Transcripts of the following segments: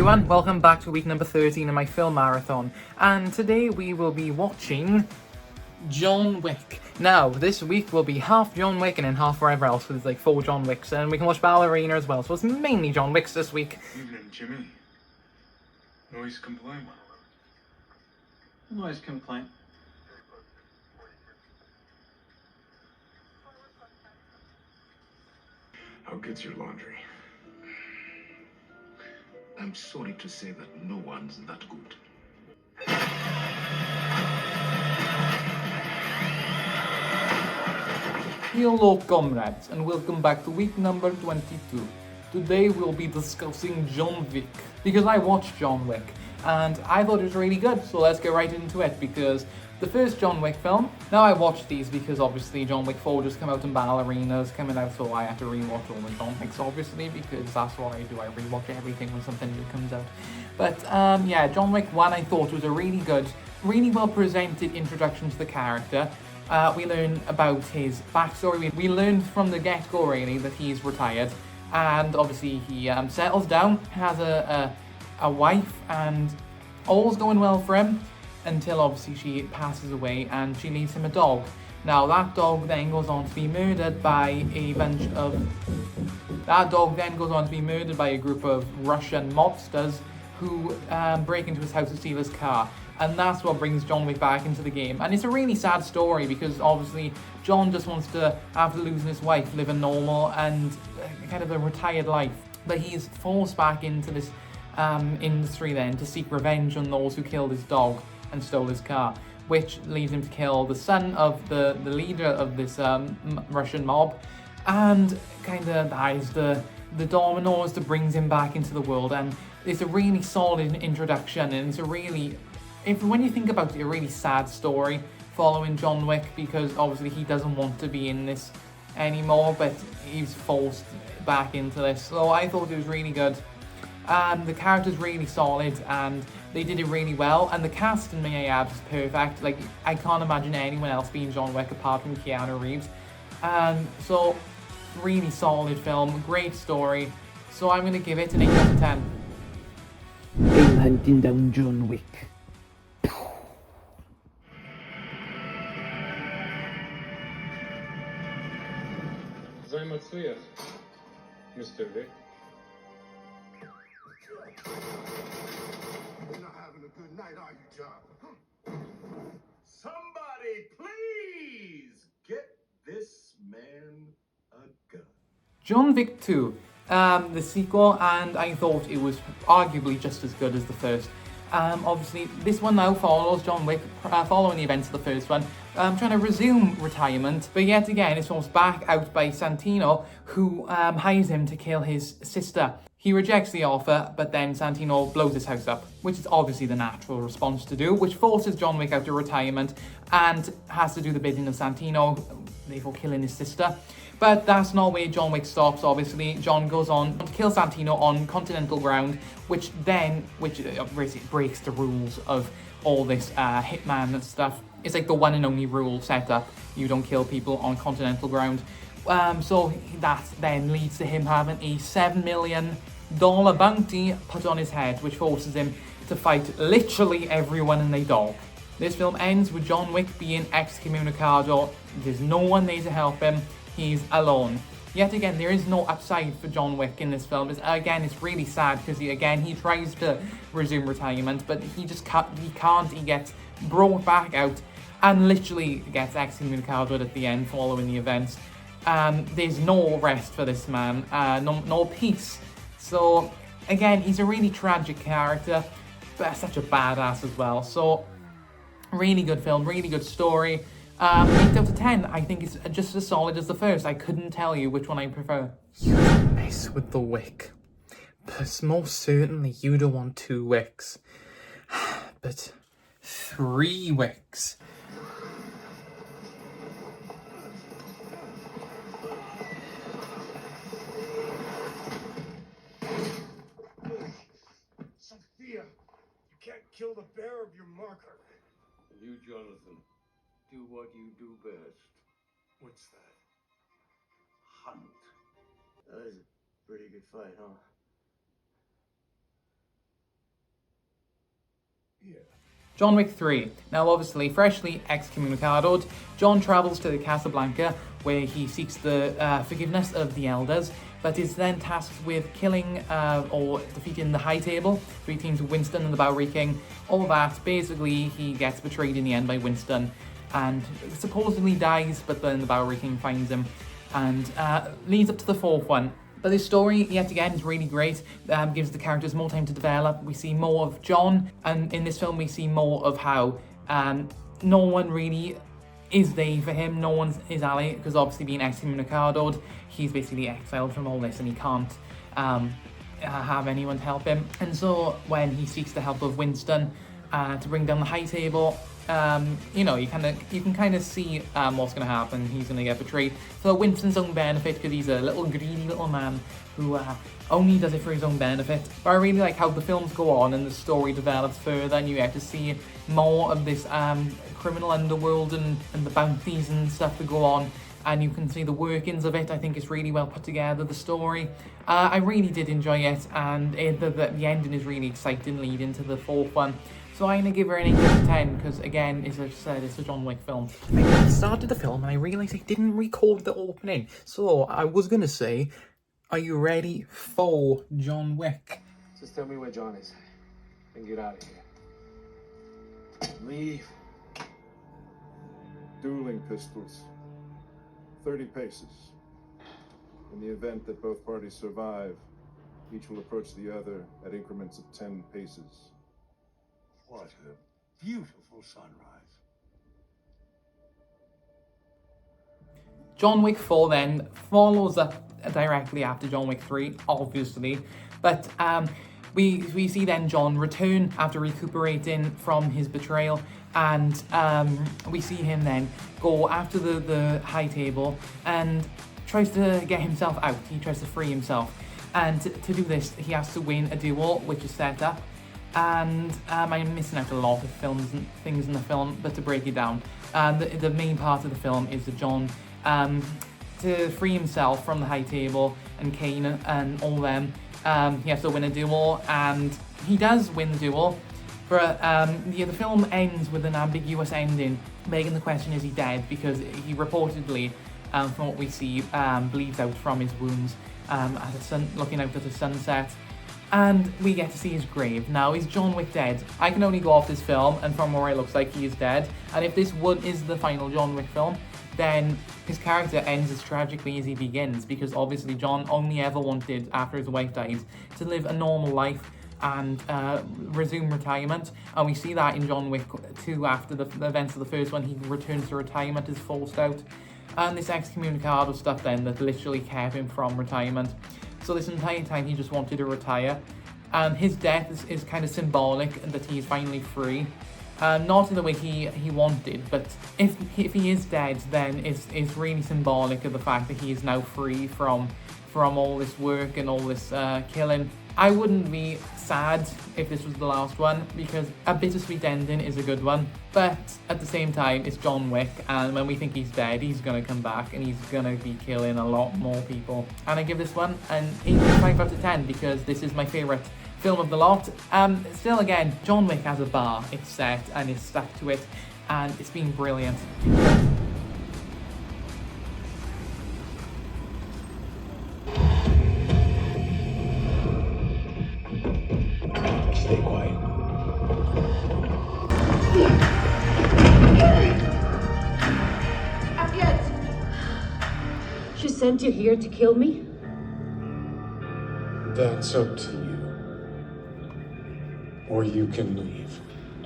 everyone, welcome back to week number 13 of my film marathon, and today we will be watching John Wick. Now, this week will be half John Wick and then half wherever else, because there's like 4 John Wicks, and we can watch Ballerina as well, so it's mainly John Wicks this week. Evening, Jimmy. Noise complaint. Noise complaint. How good's your laundry? I'm sorry to say that no one's that good. Hello comrades, and welcome back to week number 22. Today we'll be discussing John Wick, because I watched John Wick, and I thought it was really good, so let's get right into it, because the first John Wick film, now I watched these because obviously John Wick 4 just came out and Ballerina's coming out, so I had to rewatch all the John Wicks obviously, because that's what I do, I rewatch everything when something new comes out. But yeah, John Wick 1 I thought was a really good, really well presented introduction to the character. We learn about his backstory. We learned from the get-go really that he's retired, and obviously he settles down, has a wife, and all's going well for him until obviously she passes away and she leaves him a dog. Now that dog then goes on to be murdered by a group of Russian mobsters who break into his house to steal his car. And that's what brings John Wick back into the game. And it's a really sad story because obviously John just wants to, after losing his wife, live a normal and kind of a retired life. But he's forced back into this industry then to seek revenge on those who killed his dog and stole his car, which leads him to kill the son of the leader of this Russian mob, and kind of dies the dominoes that brings him back into the world. And it's a really solid introduction, and it's a really, when you think about it, a really sad story following John Wick, because obviously he doesn't want to be in this anymore, but he's forced back into this. So I thought it was really good. The character's really solid, and they did it really well, and the cast, may I add, is perfect. Like, I can't imagine anyone else being John Wick apart from Keanu Reeves. So, really solid film, great story. So I'm going to give it an 8 out of 10. I'm hunting down John Wick. Zajmacuję, Mr. Wick. You're not having a good night, are you, John? Somebody, please get this man a gun. John Wick 2, the sequel, and I thought it was arguably just as good as the first. Obviously, this one now follows John Wick, following the events of the first one, trying to resume retirement, but yet again it's forced back out by Santino, who hires him to kill his sister. He rejects the offer, but then Santino blows his house up, which is obviously the natural response to do, which forces John Wick out of retirement and has to do the bidding of Santino, therefore killing his sister. But that's not where John Wick stops, obviously. John goes on to kill Santino on continental ground, which basically breaks the rules of all this hitman and stuff. It's like the one and only rule set up: you don't kill people on continental ground. So that then leads to him having a $7 million bounty put on his head, which forces him to fight literally everyone and their dog. This film ends with John Wick being excommunicado. There's no one there to help him. He's alone. Yet again, there is no upside for John Wick in this film. It's really sad because he tries to resume retirement, but he just can't. He gets brought back out and literally gets excommunicated at the end following the events. There's no rest for this man, no peace. So again, he's a really tragic character, but such a badass as well. So really good film, really good story. 8 out of 10. I think it's just as solid as the first. I couldn't tell you which one I prefer. You don't mess with the Wick, but most certainly you don't want 2 Wicks, but 3 Wicks. Sophia, you can't kill the bearer of your marker. You, Jonathan, do what you do best. What's that? Hunt. That was a pretty good fight, huh? John Wick 3. Now obviously, freshly excommunicated, John travels to Casablanca where he seeks the forgiveness of the elders, but is then tasked with killing or defeating the High Table, three teams of Winston and the Bowery King. All that, basically he gets betrayed in the end by Winston and supposedly dies, but then the Bowery King finds him and leads up to the fourth one. But this story, yet again, is really great. Gives the characters more time to develop. We see more of John, and in this film we see more of how no one really is there for him. No one is ally, because obviously being excommunicated, he's basically exiled from all this and he can't have anyone to help him. And so when he seeks the help of Winston to bring down the High Table, you know, you can kind of see what's going to happen. He's going to get betrayed for Winston's own benefit, because he's a little greedy little man who only does it for his own benefit. But I really like how the films go on and the story develops further, and you get to see more of this criminal underworld and the bounties and stuff that go on, and you can see the workings of it. I think it's really well put together, the story. I really did enjoy it, and the ending is really exciting leading to the fourth one. So I'm going to give her an 8 out of 10 because, again, as I said, it's a John Wick film. I started the film and I realised I didn't record the opening. So I was going to say, are you ready for John Wick? Just tell me where John is and get out of here. Leave. Dueling pistols. 30 paces. In the event that both parties survive, each will approach the other at increments of 10 paces. What a beautiful sunrise. John Wick 4 then follows up directly after John Wick 3, obviously. But we see then John return after recuperating from his betrayal, and we see him then go after the High Table and tries to get himself out. He tries to free himself. And to do this, he has to win a duel, which is set up. And I'm missing out a lot of films and things in the film, but to break it down, the main part of the film is that John, to free himself from the High Table and Kane and all them, he has to win a duel, and he does win the duel. But the film ends with an ambiguous ending, begging the question, is he dead? Because he reportedly, from what we see, bleeds out from his wounds looking out at the sunset. And we get to see his grave. Now, is John Wick dead? I can only go off this film, and from where it looks like he is dead. And if this one is the final John Wick film, then his character ends as tragically as he begins, because obviously John only ever wanted, after his wife dies, to live a normal life and resume retirement. And we see that in John Wick 2, after the events of the first one, he returns to retirement, is forced out. And this excommunicado stuff then that literally kept him from retirement. So this entire time he just wanted to retire. And his death is kind of symbolic that he's finally free. Not in the way he wanted, but if he is dead, then it's really symbolic of the fact that he is now free from all this work and all this killing. I wouldn't be sad if this was the last one, because a bittersweet ending is a good one. But at the same time, it's John Wick, and when we think he's dead, he's going to come back and he's going to be killing a lot more people. And I give this one an 8.5 out of 10 because this is my favourite film of the lot. Still, again, John Wick has a bar. It's set and it's stuck to it, and it's been brilliant. Stay quiet. She sent you here to kill me? That's up to you. Or you can leave.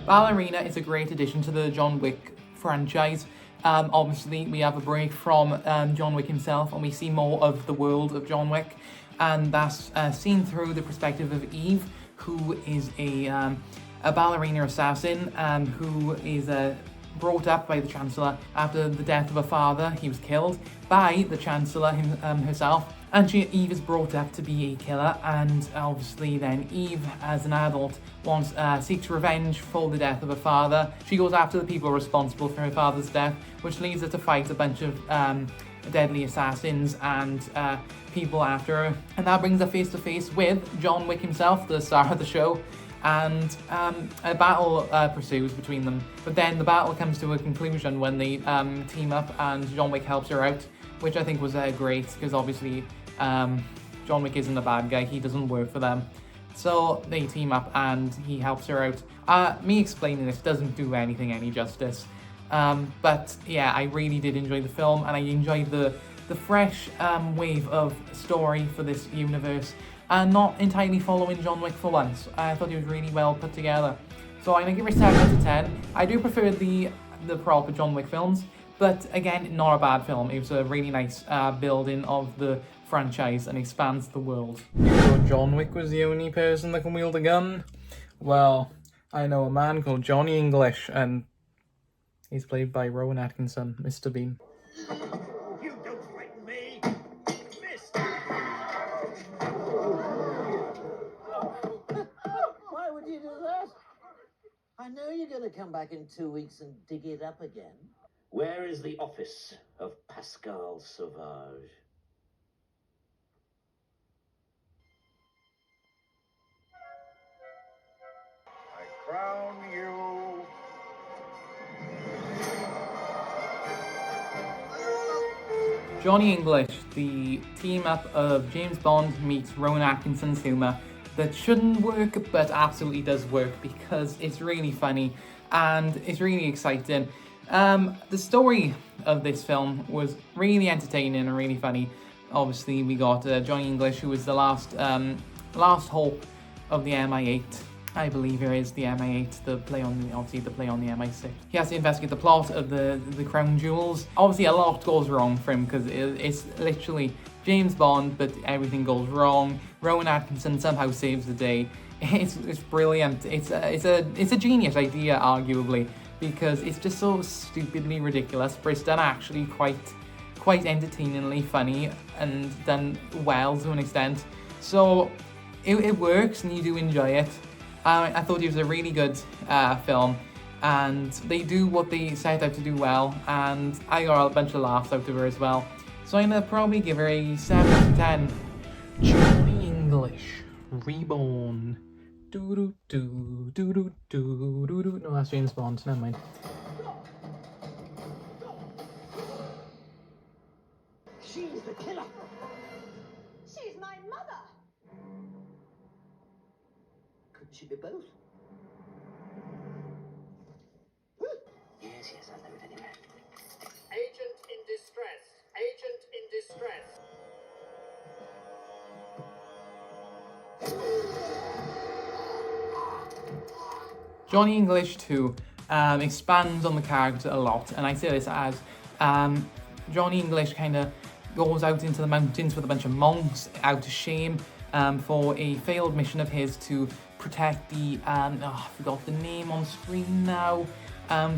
Ballerina is a great addition to the John Wick franchise. Obviously, we have a break from John Wick himself, and we see more of the world of John Wick, and that's seen through the perspective of Eve, who is a ballerina assassin, who is brought up by the Chancellor after the death of her father. He was killed by the Chancellor herself. And Eve is brought up to be a killer, and obviously then Eve, as an adult, seeks revenge for the death of her father. She goes after the people responsible for her father's death, which leads her to fight a bunch of deadly assassins and people after her. And that brings her face to face with John Wick himself, the star of the show. and a battle pursues between them. But then the battle comes to a conclusion when they team up and John Wick helps her out, which I think was great, because obviously John Wick isn't a bad guy, he doesn't work for them. So they team up and he helps her out. Me explaining this doesn't do anything any justice. But yeah, I really did enjoy the film, and I enjoyed the fresh wave of story for this universe, and not entirely following John Wick for once. I thought it was really well put together. So I'm going to give it a 7 out of 10. I do prefer the proper John Wick films, but again, not a bad film. It was a really nice building of the franchise and expands the world. You thought John Wick was the only person that can wield a gun? Well, I know a man called Johnny English, and he's played by Rowan Atkinson, Mr. Bean. You don't frighten me, mister! Why would you do that? I know you're going to come back in 2 weeks and dig it up again. Where is the office of Pascal Sauvage? I crown you. Johnny English, the team up of James Bond meets Rowan Atkinson's humour that shouldn't work but absolutely does work, because it's really funny and it's really exciting. The story of this film was really entertaining and really funny. Obviously we got Johnny English, who was the last hope of the MI8. I believe it is the MI8, the play on the MI6. He has to investigate the plot of the crown jewels. Obviously a lot goes wrong for him, because it's literally James Bond, but everything goes wrong. Rowan Atkinson somehow saves the day. It's brilliant. It's a genius idea, arguably, because it's just so stupidly ridiculous, but it's done actually quite entertainingly funny and done well to an extent. So it works and you do enjoy it. I thought it was a really good film, and they do what they set out to do well, and I got a bunch of laughs out of her as well. So I'm gonna probably give her a 7 out of 10. Johnny English, Reborn. Do do do do do do do do. No, that's James Bond. Never mind. She's the killer. She's my mother. Couldn't she be both? Yes, I know it anyway. Agent in distress. Agent in distress. Johnny English 2 expands on the character a lot, and I say this as Johnny English kind of goes out into the mountains with a bunch of monks out of shame for a failed mission of his to protect the, I forgot the name on screen now,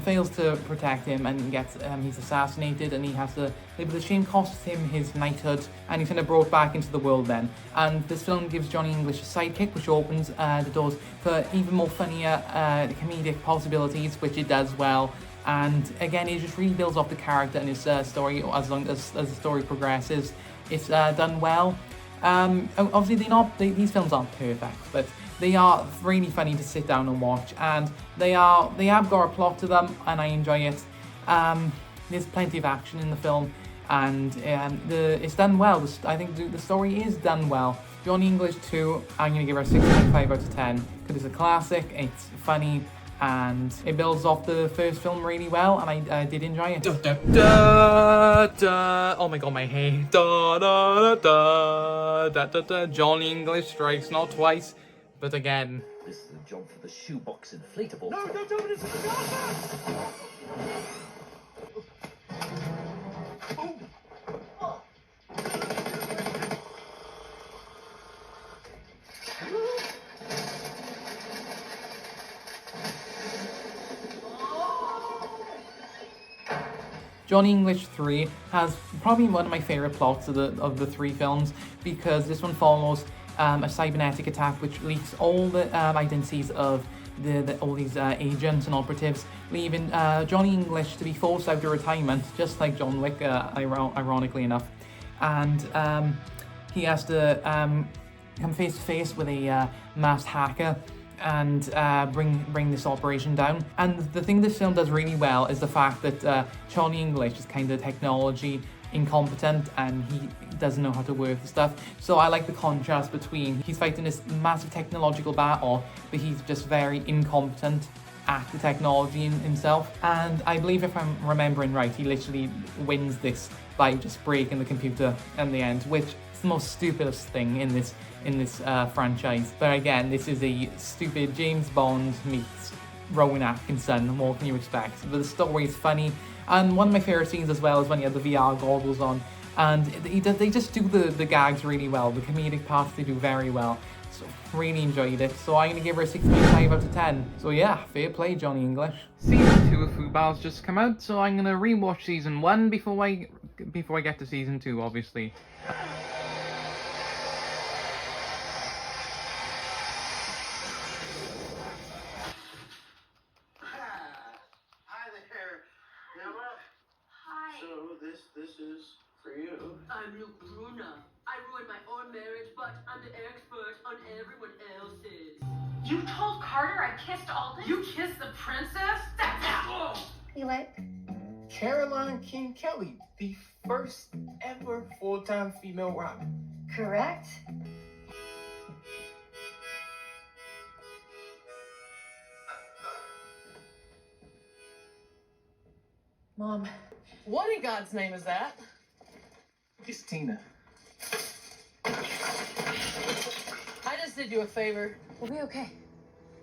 fails to protect him and gets, he's assassinated, and he has to live with the shame, costs him his knighthood, and he's kind of brought back into the world then. And this film gives Johnny English a sidekick, which opens the doors for even more funnier comedic possibilities, which it does well. And again, it just really builds off the character and his story as long as the story progresses. It's done well. Obviously, these films aren't perfect, but they are really funny to sit down and watch, and they have got a plot to them, and I enjoy it. There's plenty of action in the film, and it's done well. I think the story is done well. Johnny English 2, I'm going to give her a 6.5 out of 10, because it's a classic, it's funny, and it builds off the first film really well, and I did enjoy it. Da, da, da, da. Oh my god, my hair. Da, da, da, da, da, da, da. Johnny English strikes not twice, but again. This is a job for the shoebox inflatable. No, don't open it! Johnny English 3 has probably one of my favourite plots of the three films, because this one follows a cybernetic attack which leaks all the identities of all these agents and operatives, leaving Johnny English to be forced out of retirement, just like John Wick, ironically enough. And he has to come face to face with a masked hacker bring this operation down. And the thing this film does really well is the fact that Johnny English is kind of technology incompetent and he doesn't know how to work the stuff. So I like the contrast between he's fighting this massive technological battle, but he's just very incompetent at the technology himself. And I believe, if I'm remembering right, he literally wins this by just breaking the computer in the end, which is the most stupidest thing in this franchise. But again, this is a stupid James Bond meets Rowan Atkinson. What can you expect? But the story is funny. And one of my favourite scenes as well is when he had the VR goggles on, and they just do the gags really well. The comedic parts they do very well. So really enjoyed it. So I'm going to give her a 6.5 out of 10. So yeah, fair play, Johnny English. Season 2 of FUBAR's just come out, so I'm going to rewatch Season 1 before I get to Season 2, obviously. This is for you. I'm Luke Bruna. I ruined my own marriage, but I'm the expert on everyone else's. You told Carter I kissed Alden? You kissed the princess? That's out! You like? Caroline King Kelly, the first ever full-time female Robin. Correct. Mom, what in God's name is that? It's Tina. I just did you a favor. We'll be okay.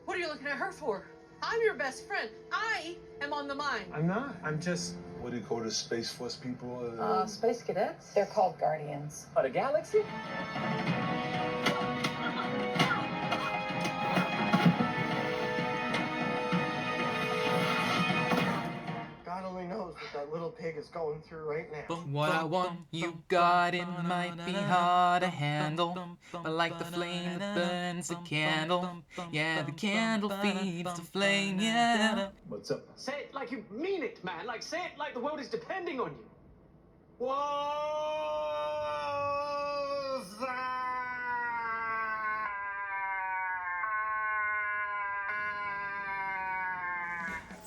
What are you looking at her for? I'm your best friend. I am on the mine. I'm not. I'm just, what do you call the Space Force people? Space cadets? They're called Guardians. Oh, the galaxy? God only knows what that little pig is going through right now. What I want, you got it, might be hard to handle, but like the flame that burns a candle, yeah, the candle feeds the flame, yeah. What's up? Say it like you mean it, man. Like, say it like the world is depending on you. Whoa!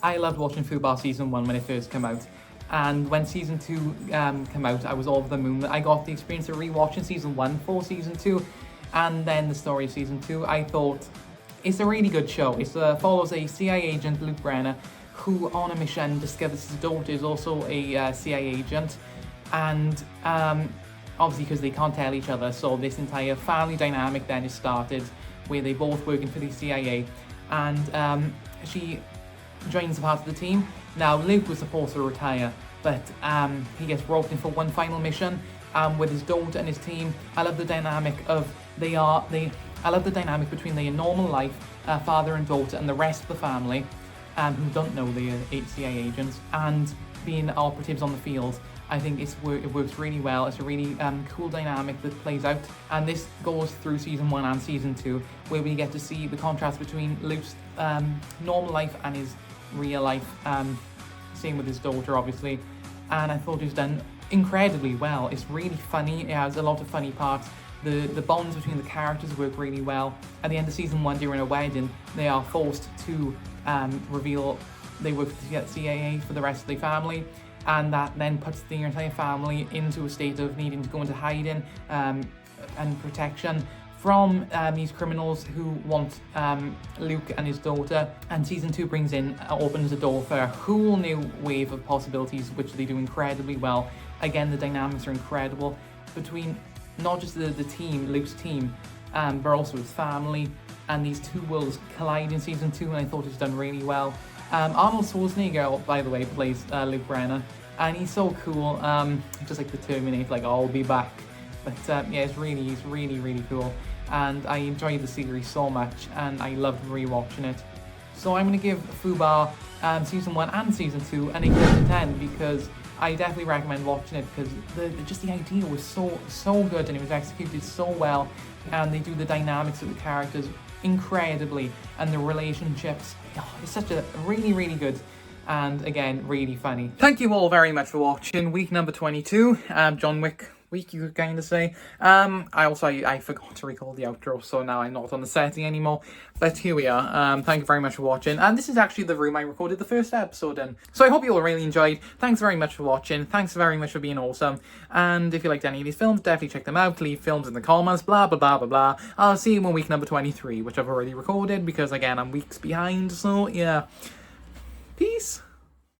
I loved watching FUBAR Season 1 when it first came out. And when Season 2 came out, I was all over the moon. I got the experience of rewatching Season 1 for Season 2, and then the story of Season 2. I thought it's a really good show. It follows a CIA agent, Luke Brenner, who on a mission discovers his daughter is also a CIA agent. And obviously because they can't tell each other, so this entire family dynamic then is started, where they both working for the CIA. And she joins a part of the team. Now, Luke was supposed to retire, but he gets roped in for one final mission with his daughter and his team. I love the dynamic I love the dynamic between their normal life, father and daughter, and the rest of the family, who don't know they're CIA agents, and being operatives on the field. I think it works really well. It's a really cool dynamic that plays out, and this goes through Season 1 and Season 2, where we get to see the contrast between Luke's normal life and his real life, same with his daughter, obviously. And I thought it was done incredibly well. It's really funny. It has a lot of funny parts. The bonds between the characters work really well. At the end of Season 1, during a wedding, they are forced to reveal they work to get CIA for the rest of the family, and that then puts the entire family into a state of needing to go into hiding and protection from these criminals who want Luke and his daughter. And Season 2 opens the door for a whole new wave of possibilities, which they do incredibly well. Again, the dynamics are incredible between not just the team, Luke's team, but also his family, and these two worlds collide in Season 2, and I thought it was done really well. Arnold Schwarzenegger, by the way, plays Luke Brenner, and he's so cool, just like the Terminator, like, I'll be back. But yeah, he's really, really cool. And I enjoyed the series so much, and I loved rewatching it. So I'm going to give FUBAR Season 1 and Season 2 an 8 out of 10, because I definitely recommend watching it, because just the idea was so good, and it was executed so well, and they do the dynamics of the characters incredibly, and the relationships. It's such a really good, and again, really funny. Thank you all very much for watching week number 22. John Wick week, you could kind of say. I forgot to record the outro, so now I'm not on the setting anymore. But here we are. Thank you very much for watching. And this is actually the room I recorded the first episode in. So I hope you all really enjoyed. Thanks very much for watching. Thanks very much for being awesome. And if you liked any of these films, definitely check them out. Leave films in the comments, blah, blah, blah, blah, blah. I'll see you in week number 23, which I've already recorded because, again, I'm weeks behind. So, yeah. Peace.